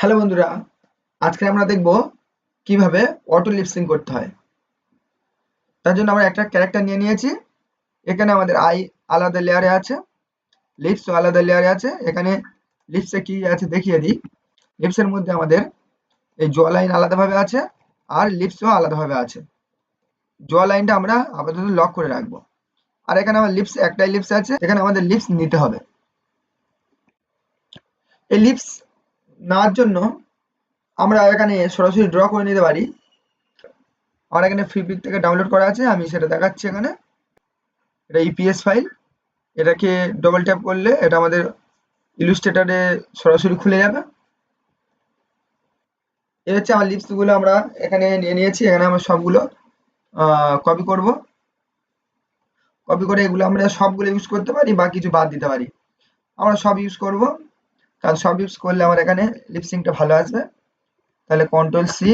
Hello বন্ধুরা, আজকে আমরা দেখব কিভাবে অটো লিপসিং করতে হয়। তার জন্য আমরা একটা ক্যারেক্টার নিয়ে নিয়েছি। এখানে আমাদের আই আলাদা লেয়ারে আছে, লিপসও আলাদা লেয়ারে আছে। এখানে লিপসে কি আছে দেখিয়ে দিই। লিপসের মধ্যে আমাদের এই জ লাইন আলাদাভাবে আছে আর লিপসও আলাদাভাবে আছে। জ লাইনটা আমরা আপাতত লক করে রাখবো। আর এখানে আমার লিপস একটাই লিপস আছে, এখানে আমাদের লিপস নিতে হবে। এই লিপস নেওয়ার জন্য আমরা এখানে সরাসরি ড্র করে নিতে পারি। আমার এখানে ফ্রি পিক থেকে ডাউনলোড করা আছে, আমি সেটা দেখাচ্ছি এখানে। এটা ইপিএস ফাইল। এটাকে ডবল ট্যাপ করলে এটা আমাদের ইলুস্ট্রেটরে সরাসরি খুলে যাবে। এই হচ্ছে আমার লিপসগুলো আমরা এখানে নিয়ে নিয়েছি। এখানে আমরা সবগুলো কপি করব। কপি করে এগুলো আমরা সবগুলো ইউজ করতে পারি বা কিছু বাদ দিতে পারি। আমরা সব ইউজ করব, কারণ সব ইউজ করলে আমার এখানে লিপসিংটা ভালো আসবে। তাহলে কন্ট্রোল সি,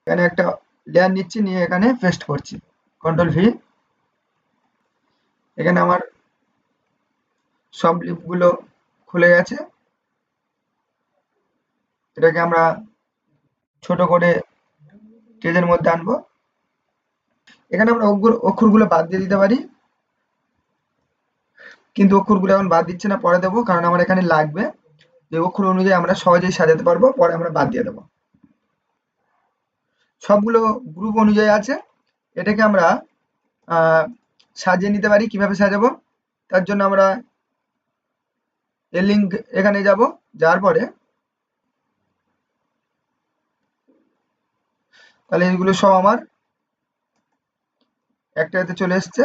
এখানে একটা লেয়ার নিচ্ছি, নিয়ে এখানে পেস্ট করছি। কন্ট্রোল ভি, এখানে আমার সব লিপগুলো খুলে গেছে। এটাকে আমরা ছোট করে পেজের মধ্যে আনবো। এখানে আমরা অক্ষরগুলো বাদ দিয়ে দিতে পারি, কিন্তু অক্ষরগুলো এখন বাদ দিচ্ছে না, পরে দেবো, কারণ আমার এখানে লাগবে। যে অক্ষর অনুযায়ী আমরা সহজেই সাজাতে পারবো, পরে আমরা বাদ দিয়ে দেবো। সবগুলো গ্রুপ অনুযায়ী আছে। এটাকে আমরা সাজিয়ে নিতে পারি। কিভাবে সাজাবো, তার জন্য আমরা এর লিঙ্ক এখানে যাব, যাওয়ার পরে তাহলে এগুলো সব আমার একটাতে চলে এসছে।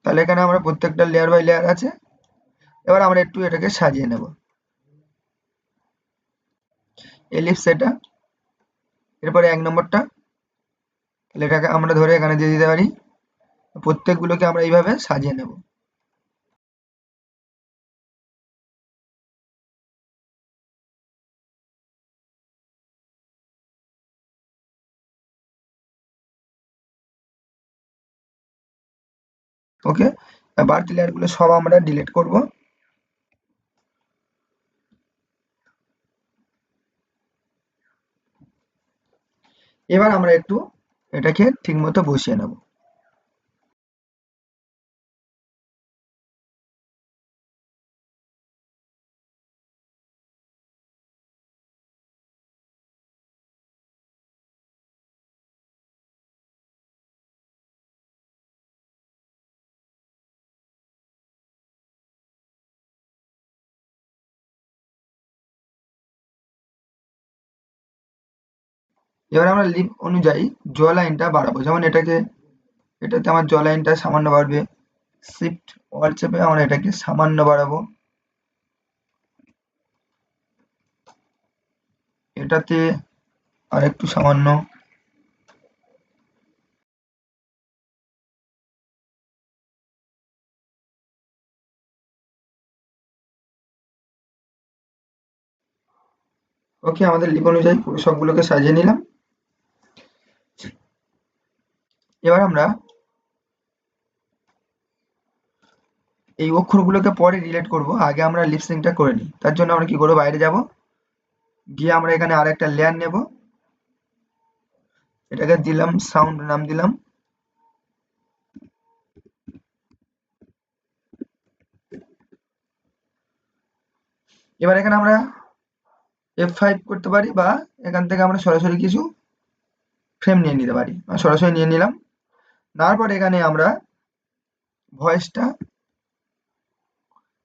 তাহলে এখানে আমরা প্রত্যেকটা লেয়ার বাই লেয়ার আছে। এবার আমরা একটু এটাকে সাজিয়ে নেব। এলিপস এটা, এরপরে 1 নম্বরটা, তাহলে এটাকে আমরা ধরে এখানে দিয়ে দিতে পারি। প্রত্যেকগুলোকে আমরা এইভাবে সাজিয়ে নেব। ওকে, বাড়তি লেয়ারগুলো সব আমরা ডিলিট করব। এবার আমরা একটু এটাকে ঠিকমতো বসিয়ে নেব। এবার আমরা লিপ অনুযায়ী জ লাইনটা বাড়াবো। যেমন এটাতে আমার জ লাইনটা সামান্য বাড়বে। শিফট অল চেপে আমরা এটাকে সামান্য বাড়াবো। এটাতে আর একটু সামান্য। ওকে, আমাদের লিপ অনুযায়ী পুরো সবগুলোকে সাজিয়ে নিলাম। এবার আমরা এই অক্ষরগুলোকে পরে রিলেট করব, আগে আমরা লিপসিংটা করে নিই। তার জন্য আমরা কি করবো, বাইরে যাব, গিয়ে আমরা এখানে আর একটা লেয়ার নেব। এটাকে দিলাম সাউন্ড নাম দিলাম। এবার এখানে আমরা F5 করতে পারি, বা এখান থেকে আমরা সরাসরি কিছু ফ্রেম নিয়ে নিতে পারি। সরাসরি নিয়ে নিলাম। নেওয়ার পর এখানে আমরা ভয়েসটা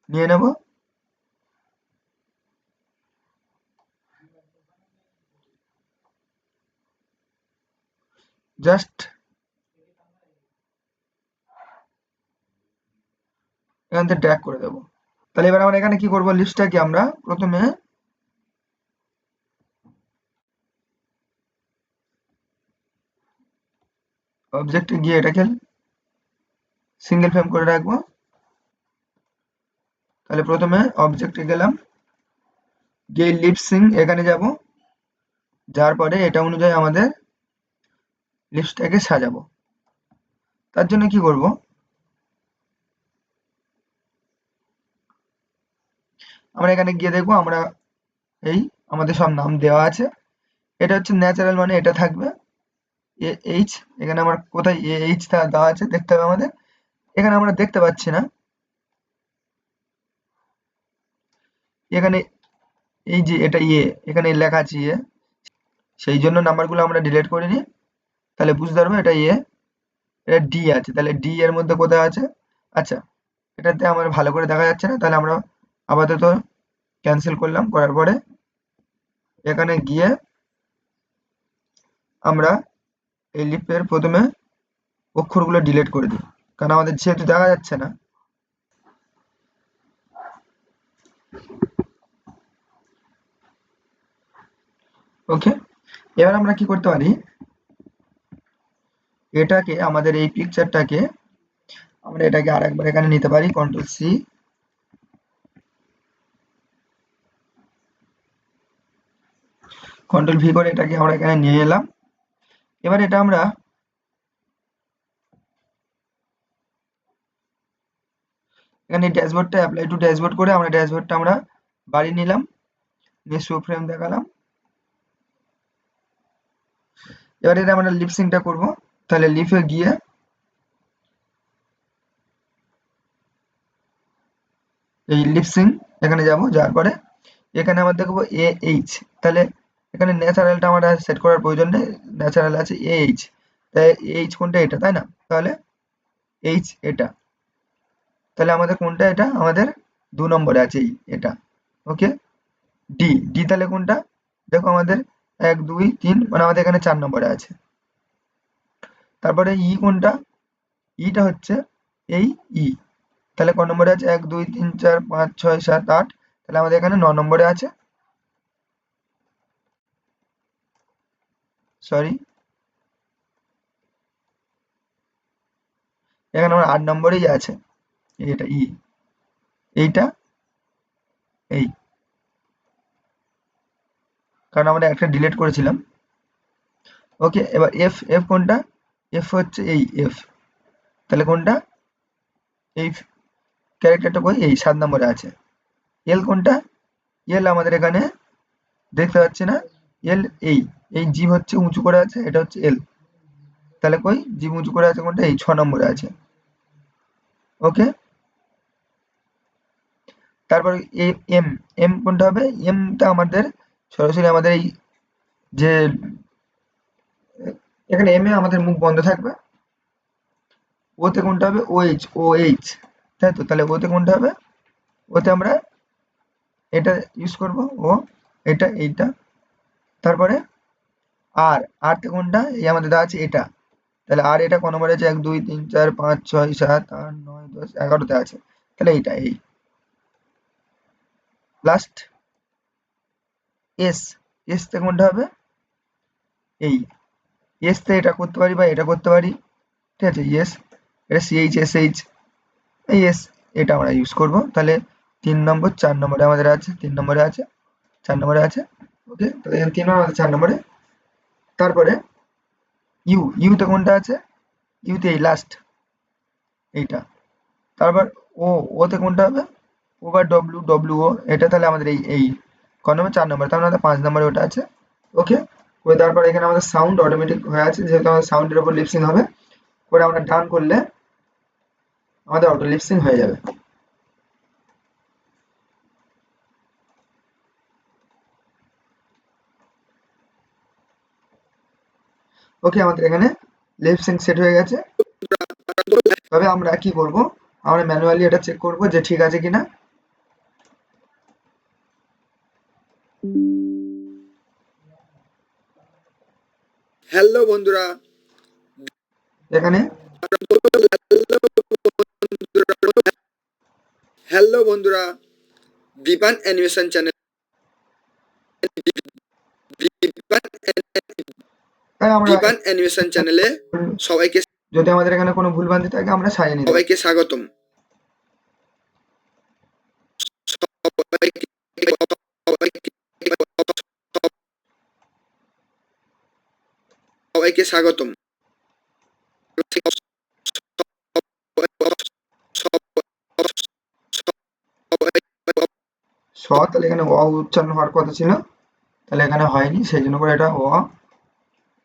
নিয়ে নেব। জাস্ট এখান থেকে ড্র্যাগ করে দেবো। তাহলে এবার আমরা এখানে কি করবো, লিস্টটাকে আমরা প্রথমে অবজেক্টে গিয়ে এটাকে সিঙ্গেল ফ্রেম করে রাখবো। তাহলে প্রথমে অবজেক্টে গেলাম, গিয়ে লিপসিং এখানে যাব, যার পরে এটা অনুযায়ী আমাদের লিপসটাকে সাজাবো। তার জন্য কি করব, আমরা এখানে গিয়ে দেখবো আমরা এই আমাদের সব নাম দেওয়া আছে। এটা হচ্ছে ন্যাচারাল, মানে এটা থাকবে এ এইচ। এখানে আমার কোথায় এ এইচ দেওয়া আছে দেখতে হবে আমাদের। এখানে আমরা দেখতে পাচ্ছি না, এখানে এই যে এটা ইয়ে, এখানে লেখা আছে ইয়ে, সেই জন্য নাম্বারগুলো আমরা ডিলিট করে নিই। তাহলে বুঝতে পারবো এটা ইয়ে, এটা ডি আছে। তাহলে ডি এর মধ্যে কোথায় আছে, আচ্ছা এটাতে আমার ভালো করে দেখা যাচ্ছে না, তাহলে আমরা আপাতত ক্যান্সেল করলাম। করার পরে এখানে গিয়ে আমরা এই লিপের প্রথমে অক্ষরগুলো ডিলিট করে দিই, কারণ আমাদের যেহেতু দেখা যাচ্ছে না। ওকে, এবার আমরা কি করতে পারি, এটাকে আমাদের এই পিকচারটাকে আমরা এটাকে আরেকবার এখানে নিতে পারি, কন্ট্রোল সি, কন্ট্রোল ভি করে এটাকে আমরা এখানে নিয়ে এলাম। এবার এটা আমরা এখানে ড্যাশবোর্ডটা অ্যাপ্লাই টু ড্যাশবোর্ড করে আমরা ড্যাশবোর্ডটা আমরা বাড়িয়ে নিলাম, নিয়ে শো ফ্রেম দেখালাম। এবার এটা আমরা লিপসিংটা করব। তাহলে লিপে গিয়ে এই লিপসিং এখানে যাব, যাওয়ার পরে এখানে আমরা দেখবো এ এইচ। তাহলে এখানে ন্যাচারালটা আমার সেট করার প্রয়োজন নেই, ন্যাচারাল আছে এ এইচ। তাই এইচ কোনটা, এটা তাই না, তাহলে এইচ এটা। তাহলে আমাদের কোনটা, এটা আমাদের 2 নম্বরে আছে এটা। ওকে, ডি, ডি তাহলে কোনটা, দেখো আমাদের 1 2 3, মানে আমাদের এখানে 4 নম্বরে আছে। তারপরে ই কোনটা, ইটা হচ্ছে এই ই, তাহলে ক নম্বরে আছে, 1 2 3 4 5 6 7 8, তাহলে আমাদের এখানে 9 নম্বরে আছে। সরি, এখানে আমার 8 নম্বরেই আছে এটা ই, এইটা এই, কারণ আমরা একটা ডিলিট করেছিলাম। ওকে, এবার এফ, এফ কোনটা, এফ হচ্ছে এই এফ, তাহলে কোনটা, এই ক্যারেক্টারটা কই, এই 7 নম্বরে আছে। এল কোনটা, এল আমাদের এখানে দেখতে পাচ্ছি না, এল এই, এই জিভ হচ্ছে উঁচু করে আছে, এটা হচ্ছে এল। তাহলে কই জিভ উঁচু করে আছে কোনটা, এই 6 নম্বরে আছে। ওকে, তারপর এম, এম কোনটা হবে, এমটা আমাদের সরাসরি আমাদের এই যে এখানে এম এ আমাদের মুখ বন্ধ থাকবে। ওতে কোনটা হবে, ও এইচ, ও এইচ, তাই তো। তাহলে ওতে কোনটা হবে, ওতে আমরা এটা ইউজ করব, ও এটা এইটা। তারপরে আর, আর তে কোনটা, এই আমাদের দেওয়া আছে এটা। তাহলে আর এটা ক নম্বরে আছে, 1 2 3 4 5 6 7 8 9 10 11তে আছে। তাহলে এইটা এই লাস্ট। এস, এস তে কোনটা হবে, এই এস তে এটা করতে পারি বা এটা করতে পারি, ঠিক আছে। এস, এটা সিএইচ এস এইচ, এই এস, এটা আমরা ইউজ করব। তাহলে 3 নম্বর 4 নম্বরে আমাদের আছে, 3 নম্বরে আছে, 4 নম্বরে আছে। ওকে, তাহলে এখানে 3 নম্বর 4 নম্বরে। তারপরে ইউ, ইউ তে কোনটা আছে, ইউ তে এই লাস্ট এইটা। তারপর ও, ওতে কোনটা হবে, ও বা ডব্লিউ, ডব্লিউ ও, এটা তাহলে আমাদের এই ক নম্বর, 4 নম্বর, তার মানে 5 নম্বরে ওটা আছে। ওকে, করে তারপর এখানে আমাদের সাউন্ড অটোমেটিক হয়ে আছে, যেহেতু আমাদের সাউন্ডের উপর লিপসিং হবে, করে আমরা ডান করলে আমাদের অটো লিপসিং হয়ে যাবে। ওকে, আমাদের এখানে লিপসিং সেট হয়ে গেছে। তবে আমরা কি করব, আমরা ম্যানুয়ালি এটা চেক করব যে ঠিক আছে কিনা। হ্যালো বন্ধুরা, এখানে হ্যালো বন্ধুরা, দীপান অ্যানিমেশন চ্যানেল, দীপান তাই আমরা দীপান অ্যানিমেশন চ্যানেলে সবাইকে যদি আমাদের এখানে কোনো ভুলভ্রান্তি থাকে আমরা সারিয়ে নিতে পারি। সবাইকে স্বাগতম। সবাইকে স্বাগতম। স তাহলে এখানে অ উচ্চারণ হওয়ার কথা ছিল, তাহলে এখানে হয়নি, সেই জন্য করে এটা অ।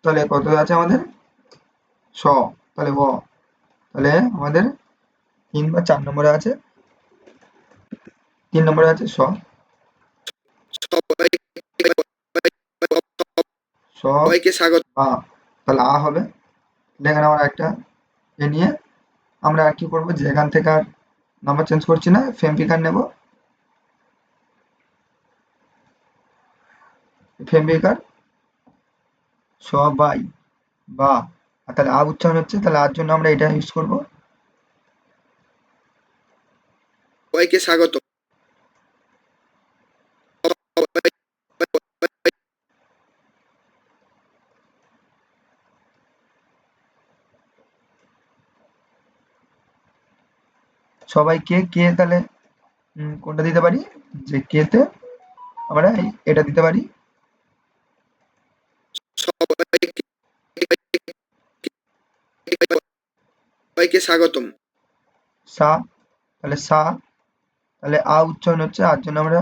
তাহলে কত আছে আমাদের? স। তাহলে অ, তাহলে আমাদের 3 বা 4 নম্বরে আছে, 3 নম্বরে আছে স। স সবাইকে স্বাগত। আ, তাহলে আ হবে। তাহলে এখানে আমরা একটা এ নিয়ে আমরা আর কি করবো, যে এখান থেকে আর নাম্বার চেঞ্জ করছি না, ফ্রেম পিকার নেব, ফ্রেম পিকার সবাই বা, আর তাহলে আ উচ্চারণ হচ্ছে, তাহলে আর জন্য আমরা এটা ইউজ করব। সবাইকে স্বাগত। সবাইকে কে, তাহলে কোনটা দিতে পারি, যে কে তে আমরা এটা দিতে পারি, সবাইকে স্বাগতম। সা, তাহলে সা, তাহলে আ উচ্চারণ হচ্ছে, আর জন্য আমরা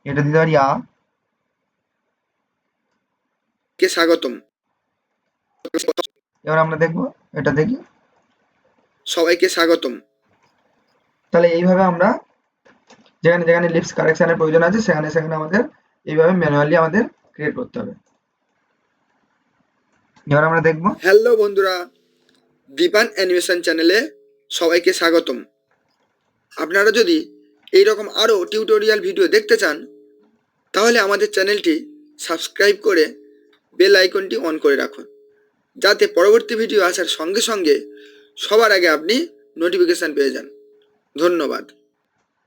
এটা দিতে পারি আ। কে স্বাগতম। এবার আমরা দেখবো, এটা দেখি। সবাইকে স্বাগতম। তাহলে এইভাবে আমরা যেখানে যেখানে লিপস কারেকশনের প্রয়োজন আছে সেখানে সেখানে আমাদের এইভাবে ম্যানুয়ালি আমাদের ক্রিয়েট করতে হবে। এবার আমরা দেখবো, হ্যালো বন্ধুরা, দীপান অ্যানিমেশন চ্যানেলে সবাইকে স্বাগতম। আপনারা যদি এইরকম আরও টিউটোরিয়াল ভিডিও দেখতে চান তাহলে আমাদের চ্যানেলটি সাবস্ক্রাইব করে বেল আইকনটি অন করে রাখুন, যাতে পরবর্তী ভিডিও আসার সঙ্গে সঙ্গে সবার আগে আপনি নোটিফিকেশান পেয়ে যান। ধন্যবাদ।